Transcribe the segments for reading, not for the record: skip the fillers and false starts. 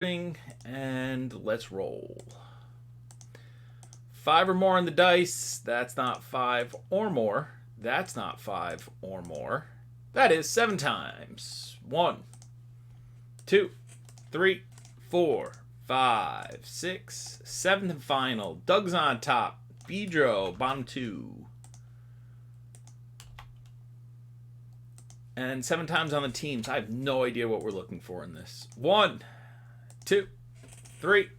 And let's roll. 5 or more on the dice. That's not 5 or more. That's not 5 or more. That is 7 times. 1, 2, 3, 4, 5, 6, 7th and final. Doug's on top. Bedro, bottom 2. And 7 times on the teams. I have no idea what we're looking for in this. 1, 2, 3,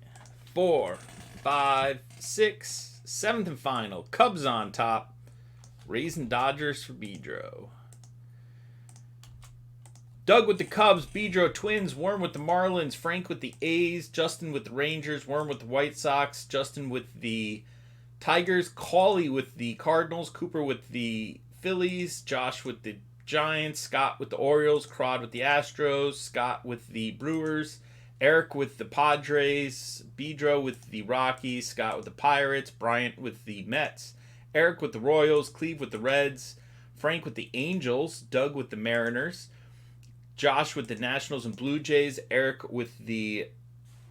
4, 5, 6, 7th and final. Cubs on top. Rays and Dodgers for Bedro. Doug with the Cubs, Bedro Twins, Worm with the Marlins, Frank with the A's, Justin with the Rangers, Worm with the White Sox, Justin with the Tigers, Cauley with the Cardinals, Cooper with the Phillies, Josh with the Giants, Scott with the Orioles, Crod with the Astros, Scott with the Brewers, Eric with the Padres, Bedro with the Rockies, Scott with the Pirates, Bryant with the Mets, Eric with the Royals, Cleve with the Reds, Frank with the Angels, Doug with the Mariners, Josh with the Nationals and Blue Jays, Eric with the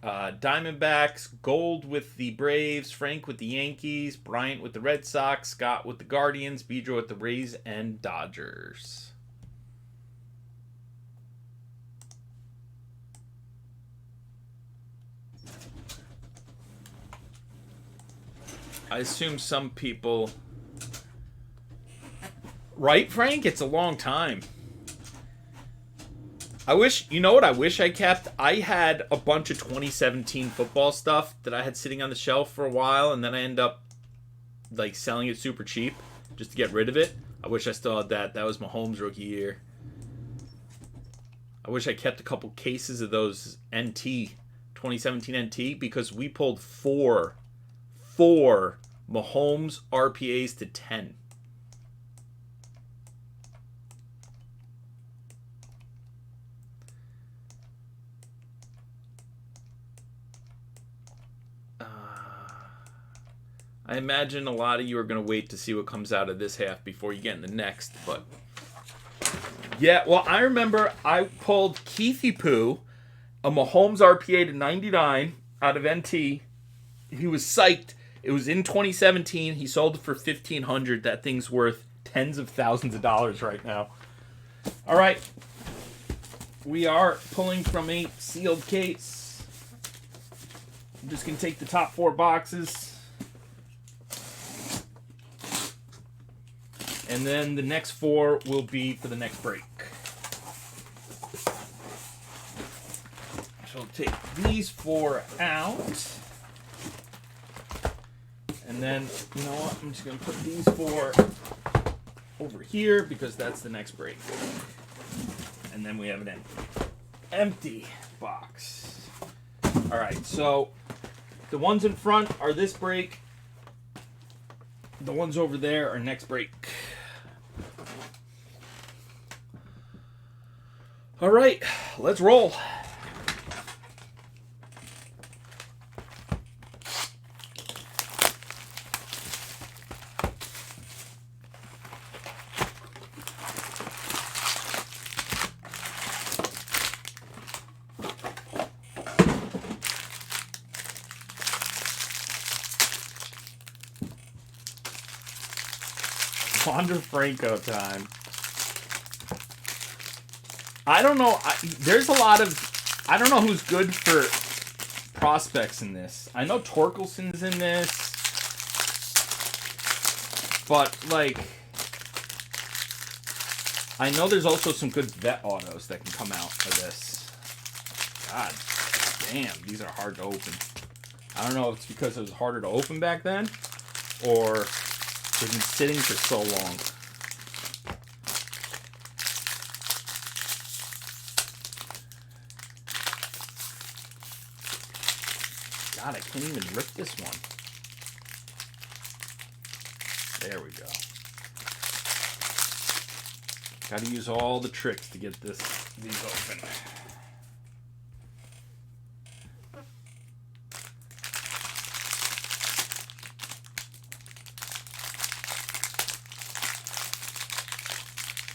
Diamondbacks, Gold with the Braves, Frank with the Yankees, Bryant with the Red Sox, Scott with the Guardians, Bedro with the Rays and Dodgers. I assume some people... Right, Frank? It's a long time. I wish, you know what I wish I kept? I had a bunch of 2017 football stuff that I had sitting on the shelf for a while, and then I end up like selling it super cheap just to get rid of it. I wish I still had that. That was Mahomes' rookie year. I wish I kept a couple cases of those 2017 NT, because we pulled four Mahomes RPAs to 10. I imagine a lot of you are going to wait to see what comes out of this half before you get in the next. But yeah, well, I remember I pulled Keithy Poo, a Mahomes RPA to 99 out of NT. He was psyched. It was in 2017. He sold it for $1,500. That thing's worth tens of thousands of dollars right now. All right. We are pulling from a sealed case. I'm just going to take the top 4 boxes. And then the next 4 will be for the next break. So I'll take these 4 out. And then, you know what? I'm just going to put these 4 over here because that's the next break. And then we have an empty box. All right, so the ones in front are this break. The ones over there are next break. All right, let's roll. Wander Franco time. I don't know. There's a lot of... I don't know who's good for prospects in this. I know Torkelson's in this. But, like... I know there's also some good vet autos that can come out of this. God damn, these are hard to open. I don't know if it's because it was harder to open back then, or they've been sitting for so long. God, I can't even rip this one. There we go. Got to use all the tricks to get these open.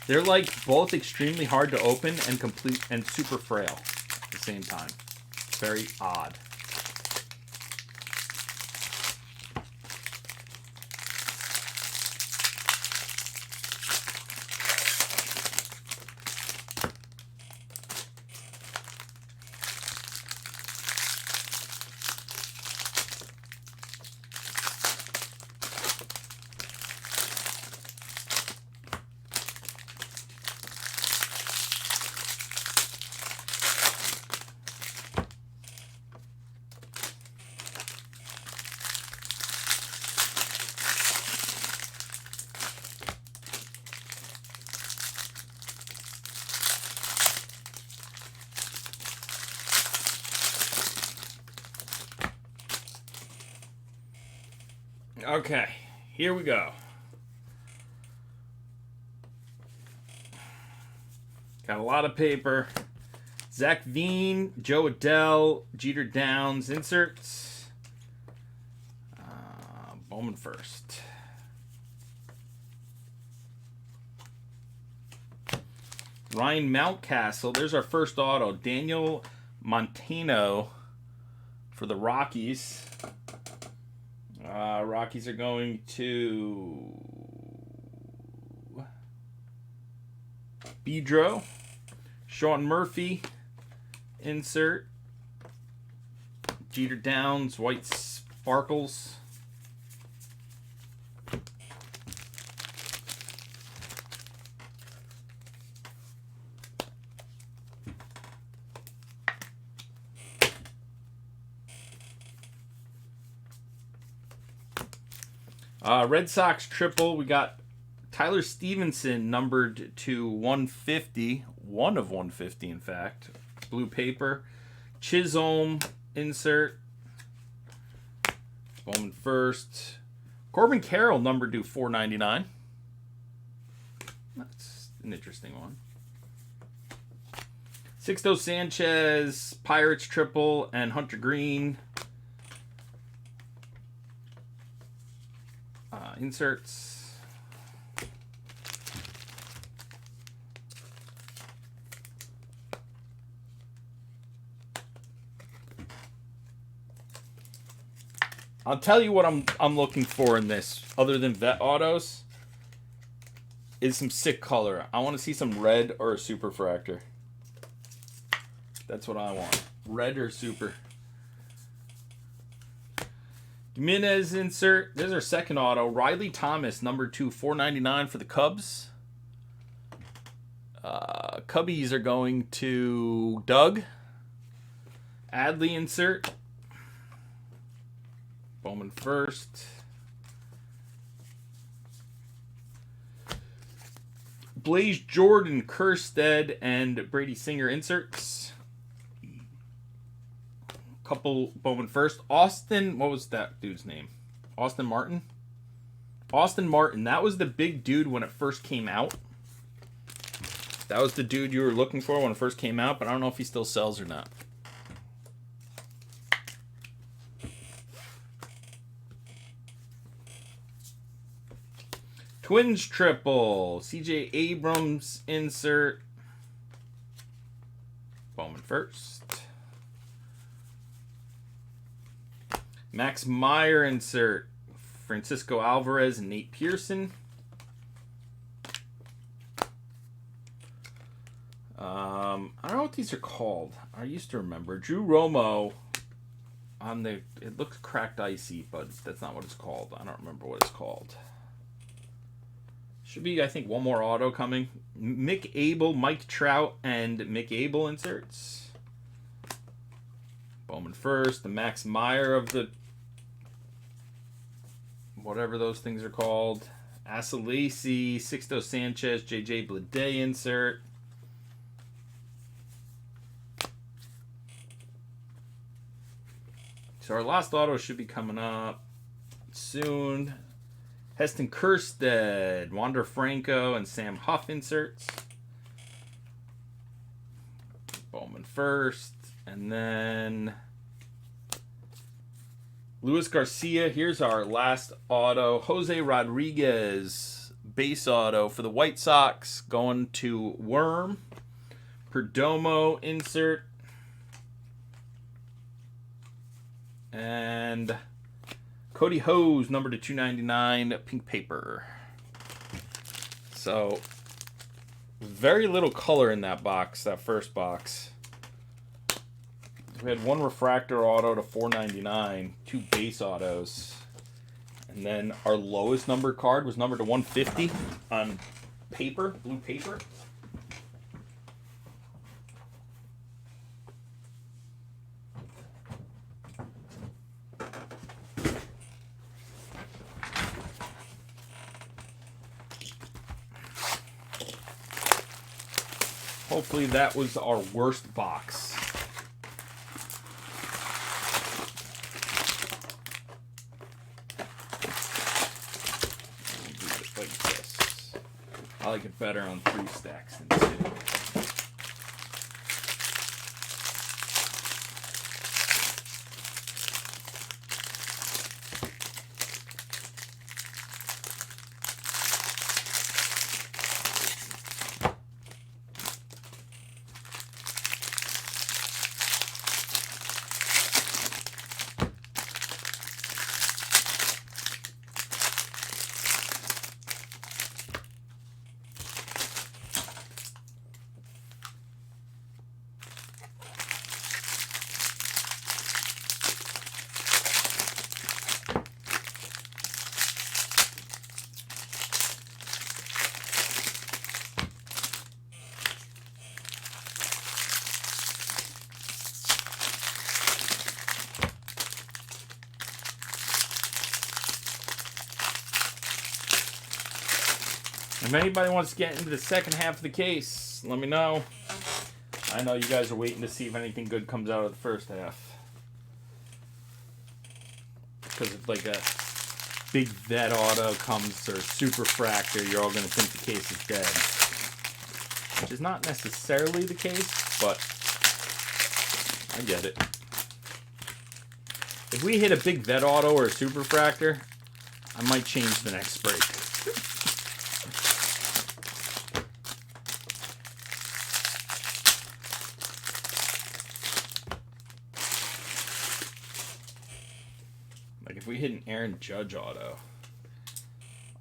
They're like both extremely hard to open and complete and super frail at the same time. Very odd. Okay, here we go. Got a lot of paper. Zach Veen, Joe Adell, Jeter Downs inserts. Bowman first. Ryan Mountcastle. There's our first auto. Daniel Montano for the Rockies. Rockies are going to Bedro. Sean Murphy insert. Jeter Downs, white sparkles. Red Sox triple. We got Tyler Stevenson numbered to 150. 1 of 150, in fact. Blue paper. Chisholm insert. Bowman first. Corbin Carroll numbered to 499. That's an interesting one. Sixto Sanchez, Pirates triple, and Hunter Green. Inserts. I'll tell you what I'm looking for in this, other than vet autos, is some sick color. I want to see some red or a super fractor. That's what I want. Red or super. Jimenez insert. There's our second auto. Riley Thomas, number 2, $4.99 for the Cubs. Cubbies are going to Doug. Adley insert. Bowman first. Blaze Jordan, Kerstead, and Brady Singer inserts. Couple Bowman first. Austin, what was that dude's name? Austin Martin? Austin Martin. That was the big dude when it first came out. That was the dude you were looking for when it first came out, but I don't know if he still sells or not. Twins triple. CJ Abrams insert. Bowman first. Max Meyer insert. Francisco Alvarez and Nate Pearson. I don't know what these are called. I used to remember. Drew Romo on the... It looks cracked icy, but that's not what it's called. I don't remember what it's called. Should be, I think, one more auto coming. Mick Abel, Mike Trout, and Mick Abel inserts. Bowman first. The Max Meyer of the... whatever those things are called. Asalasi, Sixto Sanchez, JJ Bleday insert. So our last auto should be coming up soon. Heston Kjerstad, Wander Franco, and Sam Huff inserts. Bowman first. And then Luis Garcia. Here's our last auto. Jose Rodriguez, base auto for the White Sox, going to Worm. Perdomo insert. And Cody Hose, number to 299, pink paper. So, very little color in that box, that first box. We had one refractor auto to 499, 2 base autos. And then our lowest numbered card was numbered to 150 on paper, blue paper. Hopefully that was our worst box. Like this. I like it better on 3 stacks than 2. If anybody wants to get into the second half of the case, let me know. I know you guys are waiting to see if anything good comes out of the first half. Because if like a big vet auto comes or super fractor, you're all going to think the case is dead. Which is not necessarily the case, but I get it. If we hit a big vet auto or a super fractor, I might change the next break. Like if we hit an Aaron Judge auto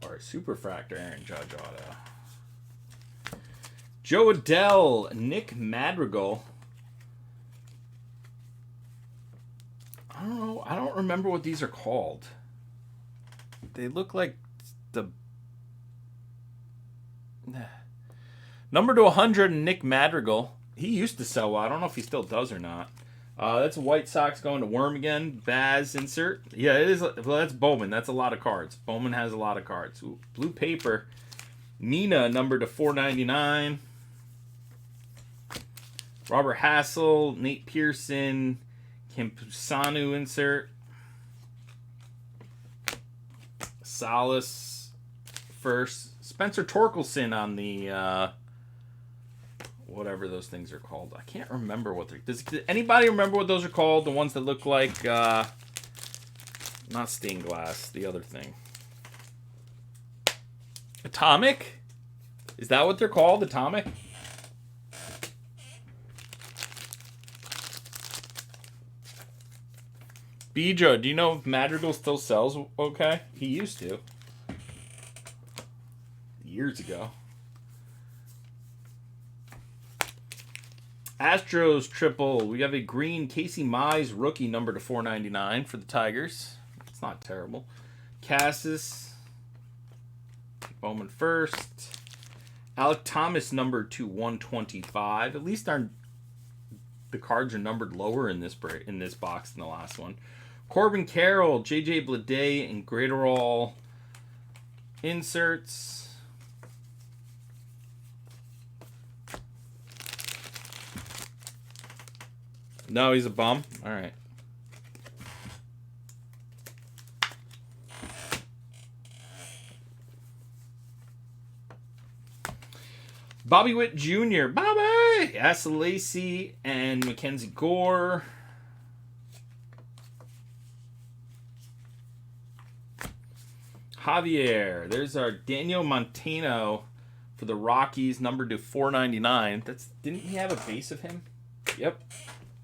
or a superfractor Aaron Judge auto. Joe Adell, Nick Madrigal. I don't know. I don't remember what these are called. They look like the number to 100 Nick Madrigal. He used to sell well. I don't know if he still does or not. That's a White Sox going to Worm again. Baz insert. Yeah, it is. Well, that's Bowman. That's a lot of cards. Bowman has a lot of cards. Ooh, blue paper. Nina, number to 499. Robert Hassel, Nate Pearson, Campusanu insert. Salas first. Spencer Torkelson on the whatever those things are called. I can't remember what they're... Does anybody remember what those are called? The ones that look like not stained glass, the other thing. Atomic? Is that what they're called? Atomic? Bijo, do you know if Madrigal still sells okay? He used to. Years ago. Astros triple. We have a green Casey Mize rookie number to 499 for the Tigers. It's not terrible. Cassis. Bowman first. Alec Thomas number to 125. At least the cards are numbered lower in this box than the last one. Corbin Carroll, JJ Bleday, and Graterol inserts. No, he's a bum? All right. Bobby Witt Jr. Bobby! Asa Lacy and Mackenzie Gore. Javier. There's our Daniel Montano for the Rockies, numbered to 499. Didn't he have a base of him? Yep.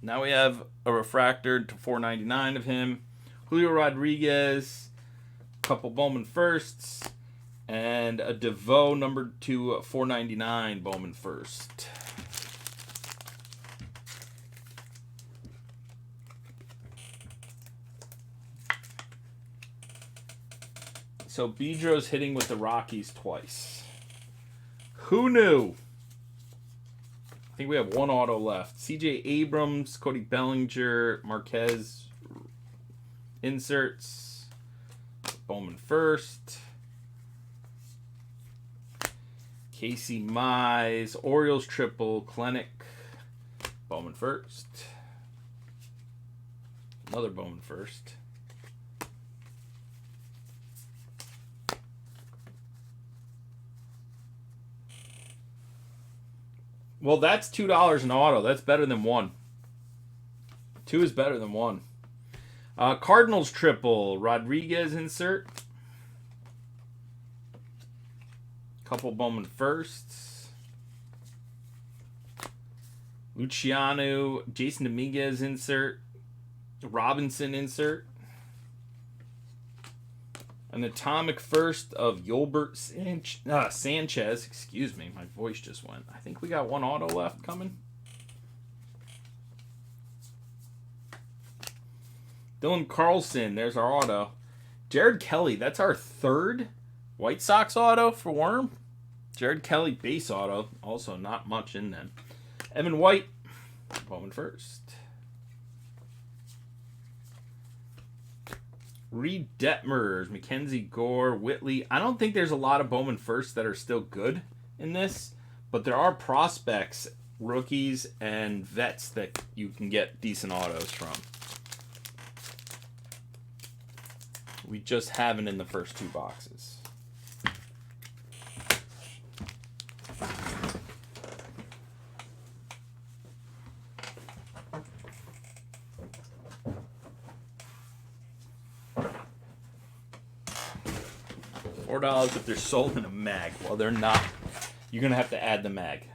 Now we have a refractor to 499 of him. Julio Rodriguez, a couple Bowman firsts, and a DeVoe number to 499 Bowman first. So Bedro's hitting with the Rockies twice. Who knew? I think we have one auto left. C.J. Abrams, Cody Bellinger, Marquez inserts. Bowman first. Casey Mize, Orioles triple, Klenek, Bowman first. Another Bowman first. Well, that's $2 an auto. That's better than one. 2 is better than 1. Cardinals triple. Rodriguez insert. Couple Bowman firsts. Luciano. Jason Dominguez insert. Robinson insert. An atomic first of Yolbert Sanchez. Excuse me, my voice just went. I think we got one auto left coming. Dylan Carlson, there's our auto. Jared Kelly, that's our 3rd White Sox auto for Worm. Jared Kelly base auto, also not much in them. Evan White, Bowman first. Reed Detmers, Mackenzie Gore, Whitley. I don't think there's a lot of Bowman firsts that are still good in this, but there are prospects, rookies, and vets that you can get decent autos from. We just haven't in the first 2 boxes. $4 if they're sold in a mag. Well, they're not. You're going to have to add the mag.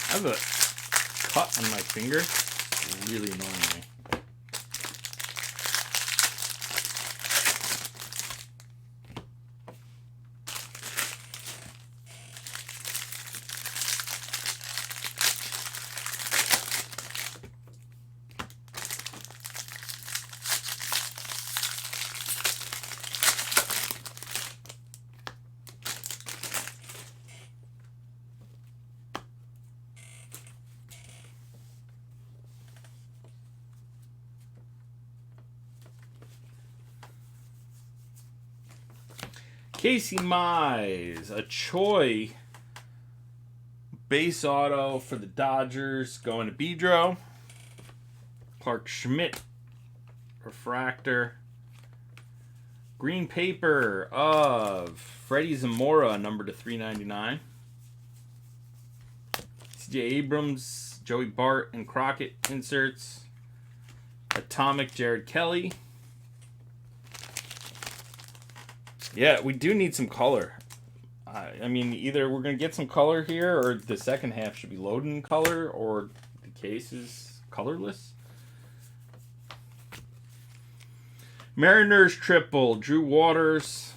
I have a cut on my finger. It's really annoying me. Casey Mize, a Choi base auto for the Dodgers going to Bedro. Clark Schmidt, refractor. Green paper of Freddie Zamora, number to 399. C.J. Abrams, Joey Bart, and Crockett inserts. Atomic Jared Kelly. Yeah, we do need some color. I mean, either we're going to get some color here, or the second half should be loaded in color, or the case is colorless. Mariners triple, Drew Waters.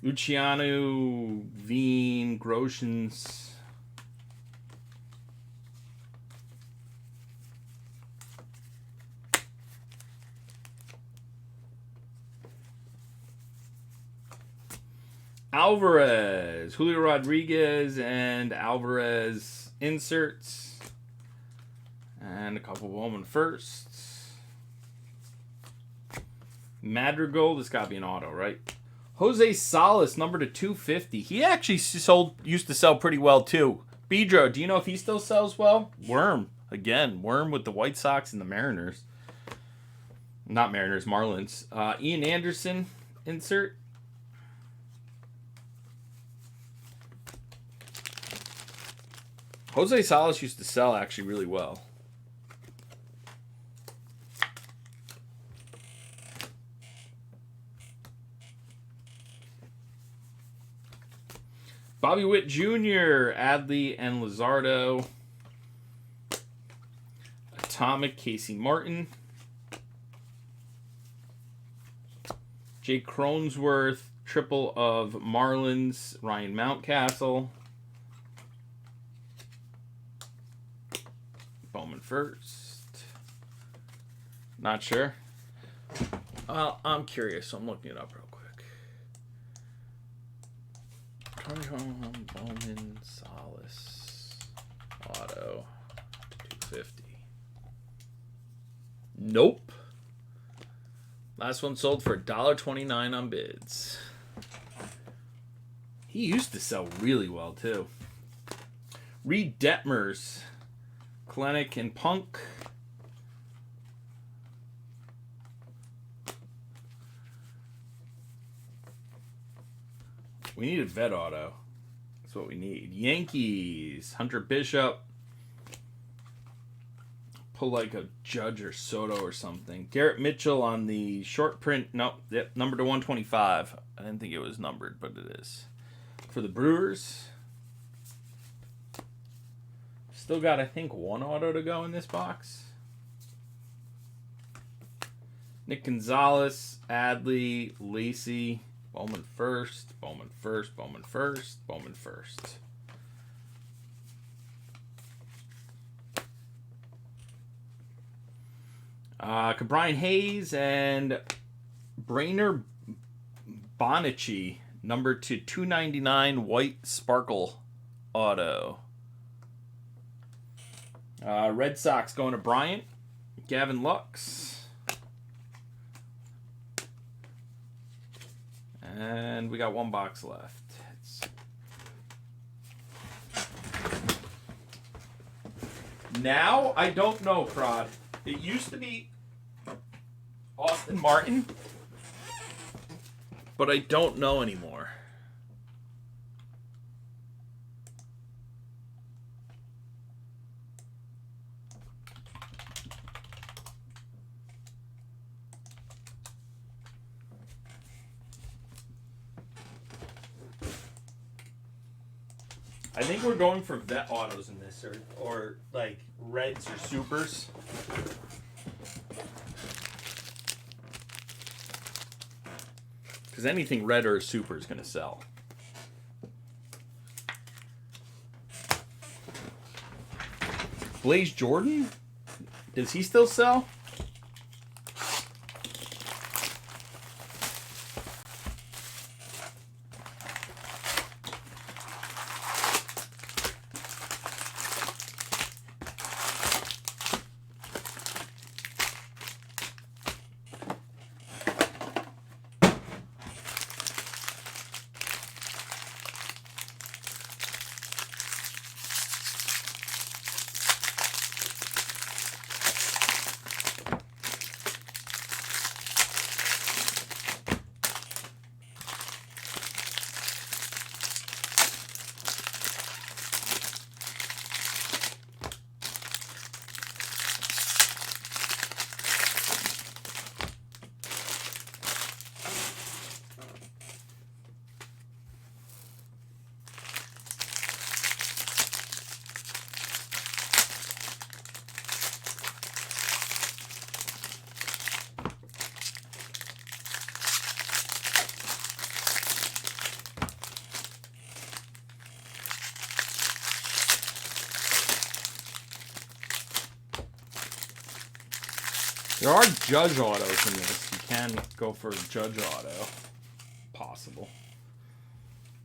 Luciano, Veen, Groshans. Alvarez, Julio Rodriguez, and Alvarez inserts. And a couple Bowman firsts. Madrigal, this got to be an auto, right? Jose Salas, number to 250. He actually used to sell pretty well, too. Pedro, do you know if he still sells well? Worm. Again, Worm with the White Sox and the Mariners. Not Mariners, Marlins. Ian Anderson, insert. Jose Salas used to sell actually really well. Bobby Witt Jr., Adley, and Luzardo. Atomic, Casey Martin. Jake Cronenworth, triple of Marlins, Ryan Mountcastle. Bowman first. Not sure. I'm curious, so I'm looking it up real quick. Bowman, Salas, auto, 250. Nope. Last one sold for $1.29 on bids. He used to sell really well, too. Reed Detmers, Klenek, and Punk. We need a vet auto. That's what we need. Yankees, Hunter Bishop. Pull like a Judge or Soto or something. Garrett Mitchell on the short print. Nope, yep, number to 125. I didn't think it was numbered, but it is. For the Brewers. Still got, I think, one auto to go in this box. Nick Gonzalez, Adley, Lacey, Bowman first, Bowman first, Bowman first, Bowman first. Brian Hayes and Brainer Bonici, number to 299, white sparkle auto. Red Sox going to Bryant, Gavin Lux. And we got one box left. Now, I don't know, Prod. It used to be Austin Martin, but I don't know anymore. I think we're going for vet autos in this, or like reds or supers. Because anything red or super is going to sell. Blaze Jordan? Does he still sell? There are Judge autos in this. You can go for a Judge auto. Possible.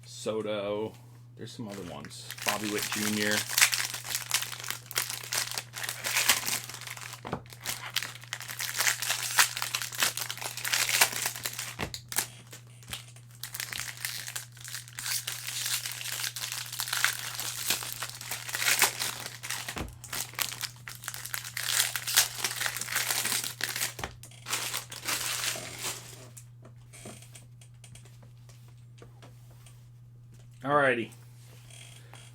Soto. There's some other ones. Bobby Witt Jr. Alrighty.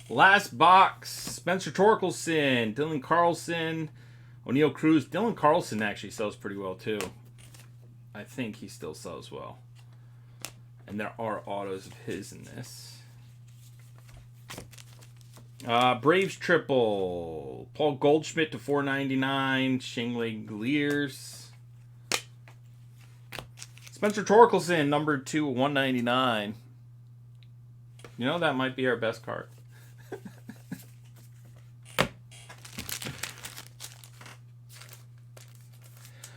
Last box. Spencer Torkelson, Dylan Carlson, O'Neal Cruz. Dylan Carlson actually sells pretty well too. I think he still sells well. And there are autos of his in this. Braves triple. Paul Goldschmidt to 499. Shingley Glears. Spencer Torkelson, number 2, 199. You know, that might be our best card.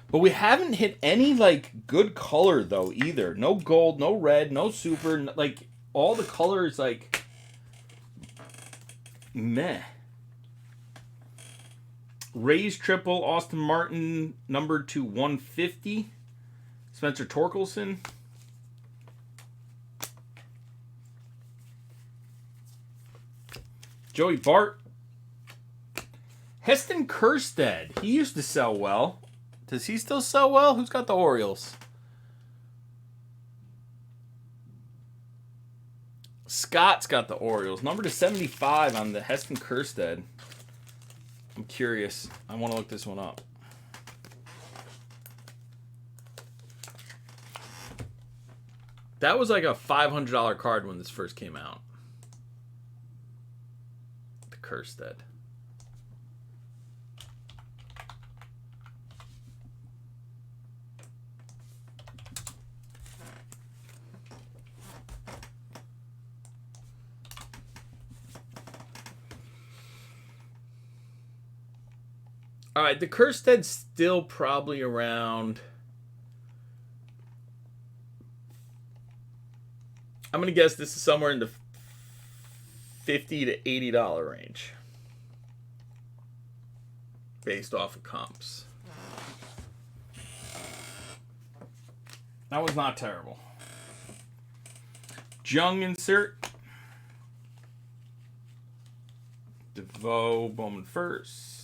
But we haven't hit any, like, good color, though, either. No gold, no red, no super. Like, all the colors, like, meh. Rays triple, Austin Martin, number 2, 150. Spencer Torkelson. Joey Bart. Heston Kjerstad. He used to sell well. Does he still sell well? Who's got the Orioles? Scott's got the Orioles. Number to 75 on the Heston Kjerstad. I'm curious. I want to look this one up. That was like a $500 card when this first came out. The Kjerstad. All right, the Kjerstad's still probably around. I'm going to guess this is somewhere in the $50 to $80 range. Based off of comps. That was not terrible. Jung insert. DeVoe, Bowman first.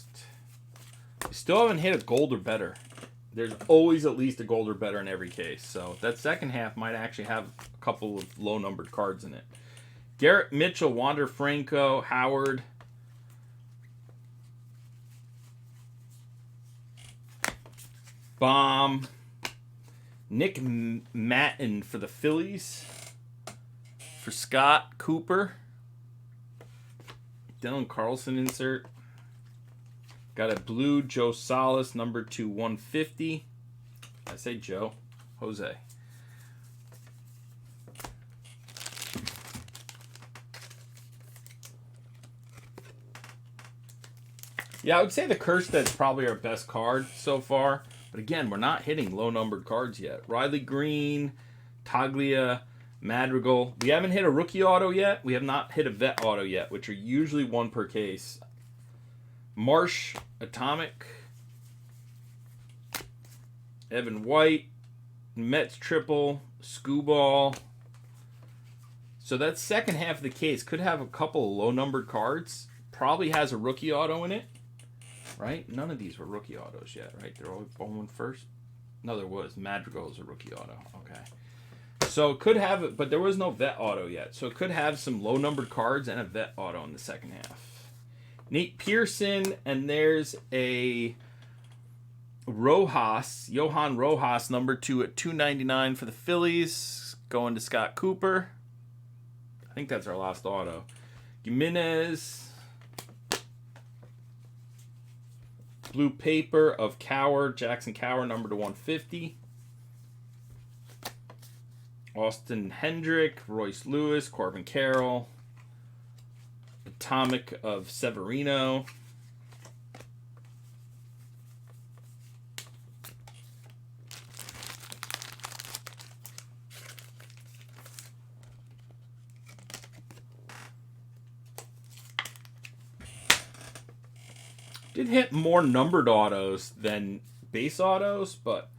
We still haven't hit a gold or better. There's always at least a gold or better in every case. So that second half might actually have a couple of low-numbered cards in it. Garrett Mitchell, Wander Franco, Howard. Bomb. Nick Matten for the Phillies. For Scott Cooper. Dylan Carlson insert. Got a blue Joe Salas, number 2, 150. I say Joe. Jose. Yeah, I would say the Kjerstad's probably our best card so far. But again, we're not hitting low-numbered cards yet. Riley Green, Taglia, Madrigal. We haven't hit a rookie auto yet. We have not hit a vet auto yet, which are usually one per case. Marsh, Atomic. Evan White. Mets triple. Scooball. So that second half of the case could have a couple of low-numbered cards. Probably has a rookie auto in it. Right? None of these were rookie autos yet, right? They're always Bowman first. No, there was. Madrigal is a rookie auto. Okay. So it could have it, but there was no vet auto yet. So it could have some low-numbered cards and a vet auto in the second half. Nate Pearson, and there's a Rojas, Johan Rojas, number 2 at $299 for the Phillies, going to Scott Cooper. I think that's our last auto. Jimenez, blue paper of Cower, Jackson Cower, number to 150. Austin Hendrick, Royce Lewis, Corbin Carroll. Atomic of Severino. Did hit more numbered autos than base autos, but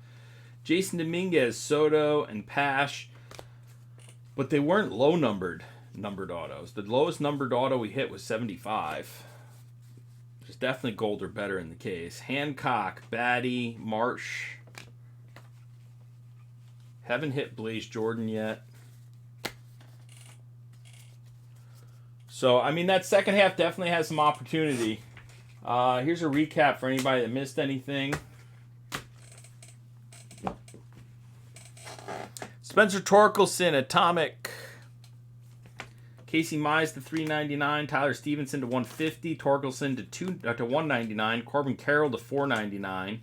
Jason Dominguez, Soto, and Pash. But they weren't low numbered autos. The lowest numbered auto we hit was 75. There's definitely gold or better in the case. Hancock, Batty, Marsh. Haven't hit Blaze Jordan yet. So, I mean, that second half definitely has some opportunity. Here's a recap for anybody that missed anything. Spencer Torkelson, Atomic. Casey Mize to 399. Tyler Stevenson to 150. Torkelson to 199. Corbin Carroll to 499.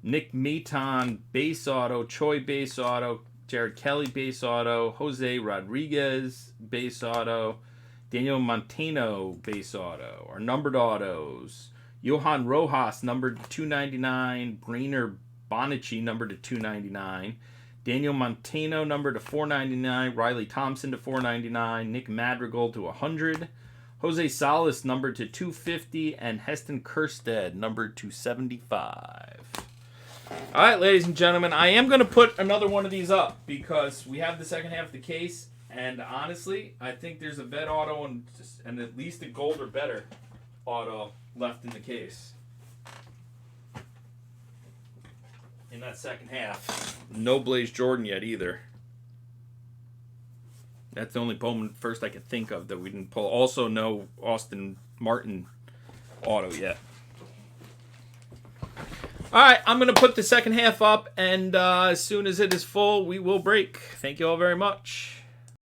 Nick Maton, base auto. Choi, base auto. Jared Kelly, base auto. Jose Rodriguez, base auto. Daniel Montano, base auto. Our numbered autos. Johan Rojas, numbered to 299. Brainer Bonici, numbered to 299. Daniel Montano, numbered to 499. Riley Thompson to 499. Nick Madrigal to 100. Jose Salas, numbered to 250. And Heston Kjerstad, numbered to 75. All right, ladies and gentlemen, I am going to put another one of these up because we have the second half of the case. And honestly, I think there's a vet auto and at least a gold or better auto left in the case. In that second half. No Blaze Jordan yet either. That's the only Bowman first I could think of that we didn't pull. Also no Austin Martin auto yet. Alright, I'm going to put the second half up, and as soon as it is full, we will break. Thank you all very much.